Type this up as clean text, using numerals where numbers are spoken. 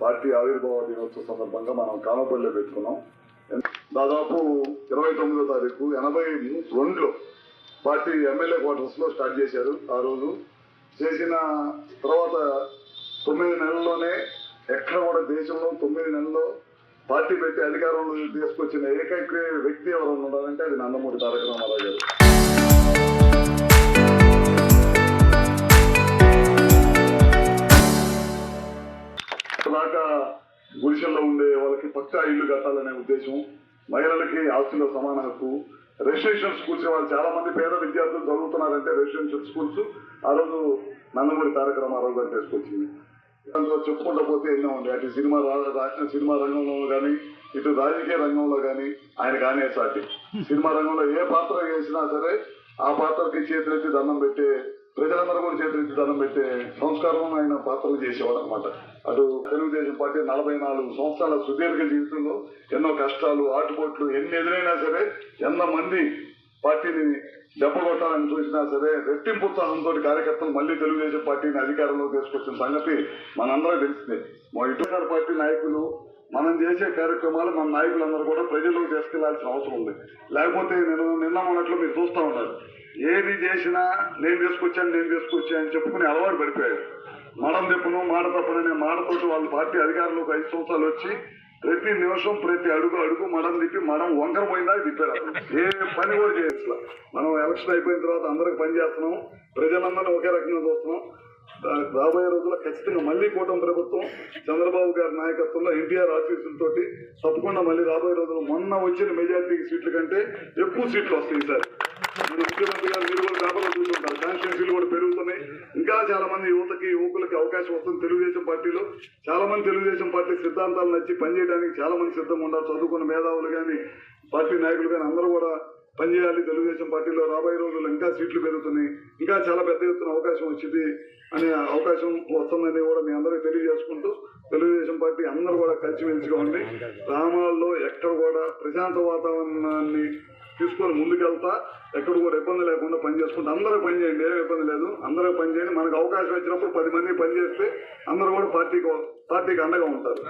Party ఆవిర్భావ దినోత్సవ సందర్భంగా మనం కామపల్లిలో పెట్టుకున్నాం. దాదాపు 29వ తారీఖు 82లో పార్టీ ఎమ్మెల్యే క్వార్టర్స్లో స్టార్ట్ చేశారు. ఆ రోజు చేసిన తర్వాత 9 నెలల్లోనే ఎక్కడ కూడా దేశంలో 9 నెలల్లో పార్టీ పెట్టి అధికారంలో తీసుకొచ్చిన ఏకైక వ్యక్తి ఎవరు ఉన్నారంటే అది నందమూరి తారక రామారావు గారు. దాకా గుడిసెల్లో ఉండే వాళ్ళకి పక్కా ఇల్లు కట్టాలనే ఉద్దేశం, మహిళలకి ఆస్తిలో సమాన హక్కు, రెసిడెన్షియల్ స్కూల్స్ వాళ్ళు చాలా మంది పేద విద్యార్థులు చదువుతున్నారంటే రెసిడెన్షియల్ స్కూల్స్ ఆ రోజు నందమూరి తారక రామారావు గారు తీసుకొచ్చింది. అందులో చెప్పుకుంటూ పోతే ఎన్నో ఉండే, అటు సినిమా రంగంలో కానీ ఇటు రాజకీయ రంగంలో కానీ ఆయన కానీ సాటి సినిమా రంగంలో ఏ పాత్ర వేసినా సరే ఆ పాత్రకి చేతులెత్తి దండం పెట్టే, ప్రజలందరూ కూడా చేతులెత్తి దండం పెట్టే సంస్కారం ఆయన పాత్రలు చేసేవాడు అనమాట. అటు తెలుగుదేశం పార్టీ 44 సంవత్సరాల సుదీర్ఘ జీవితంలో ఎన్నో కష్టాలు, ఆటుపోట్లు ఎన్ని ఎదురైనా సరే, ఎంతమంది పార్టీని దెబ్బకొట్టాలని చూసినా సరే రెట్టింపు ఉత్సాహంతో కార్యకర్తలు మళ్ళీ తెలుగుదేశం పార్టీని అధికారంలో తీసుకొచ్చిన సంగతి మనందరూ తెలిసిందే. మా ఇటుగారి పార్టీ నాయకులు మనం చేసే కార్యక్రమాలు మన నాయకులందరూ కూడా ప్రజల్లోకి తీసుకెళ్లాల్సిన అవసరం ఉంది. లేకపోతే నిన్న మొన్నట్లు మీరు చూస్తూ ఉన్నారు, ఏది చేసినా నేను తీసుకొచ్చాను అని చెప్పుకుని అలవాటు పడిపోయాడు. మడం తెప్పును మాట తప్పననే మాటతోటి వాళ్ళ పార్టీ అధికారంలోకి 5 సంవత్సరాలు వచ్చి ప్రతి నిమిషం ప్రతి అడుగు మడం తిప్పి మడం వంకర పోయిందా తిప్పాడు. ఏ పని కూడా చేయొచ్చు. మనం ఎలక్షన్ అయిపోయిన తర్వాత అందరికి పని చేస్తున్నాం, ప్రజలందరినీ ఒకే రకంగా చూస్తున్నాం. రాబోయే రోజుల్లో ఖచ్చితంగా మళ్ళీ కూటమి ప్రభుత్వం చంద్రబాబు గారి నాయకత్వంలో ఎన్టీఆర్ ఆశీస్సులతోటి తప్పకుండా మళ్ళీ రాబోయే రోజుల్లో మొన్న వచ్చిన మెజార్టీ సీట్ల కంటే ఎక్కువ సీట్లు వస్తాయి సార్. మన ముఖ్యమంత్రి గారు మీరు కూడా పేపర్లో చూస్తుంటారు, కాన్స్టిట్యూన్సీలు కూడా పెరుగుతున్నాయి. ఇంకా చాలా మంది యువకులకి అవకాశం వస్తుంది. తెలుగుదేశం పార్టీలో చాలా మంది తెలుగుదేశం పార్టీ సిద్ధాంతాలు నచ్చి పనిచేయడానికి చాలా మంది సిద్ధంగా ఉండాలి. చదువుకున్న మేధావులు కానీ పార్టీ నాయకులు కానీ అందరూ కూడా పనిచేయాలి. తెలుగుదేశం పార్టీలో రాబోయే రోజుల్లో ఇంకా సీట్లు పెరుగుతున్నాయి, ఇంకా చాలా పెద్ద ఎత్తున అవకాశం వచ్చింది అనే అవకాశం వస్తుందని కూడా మీ అందరికీ తెలియజేసుకుంటూ తెలుగుదేశం పార్టీ అందరూ కూడా కలిసిమెలిసిగా ఉండి గ్రామాల్లో ఎక్కడ కూడా ప్రశాంత వాతావరణాన్ని తీసుకొని ముందుకెళ్తా ఎక్కడ కూడా ఇబ్బంది లేకుండా పనిచేసుకుంటూ అందరూ పనిచేయండి, ఏ ఇబ్బంది లేదు, అందరూ పనిచేయండి. మనకు అవకాశం వచ్చినప్పుడు 10 మంది పనిచేస్తే అందరూ కూడా పార్టీకి అండగా ఉంటారు.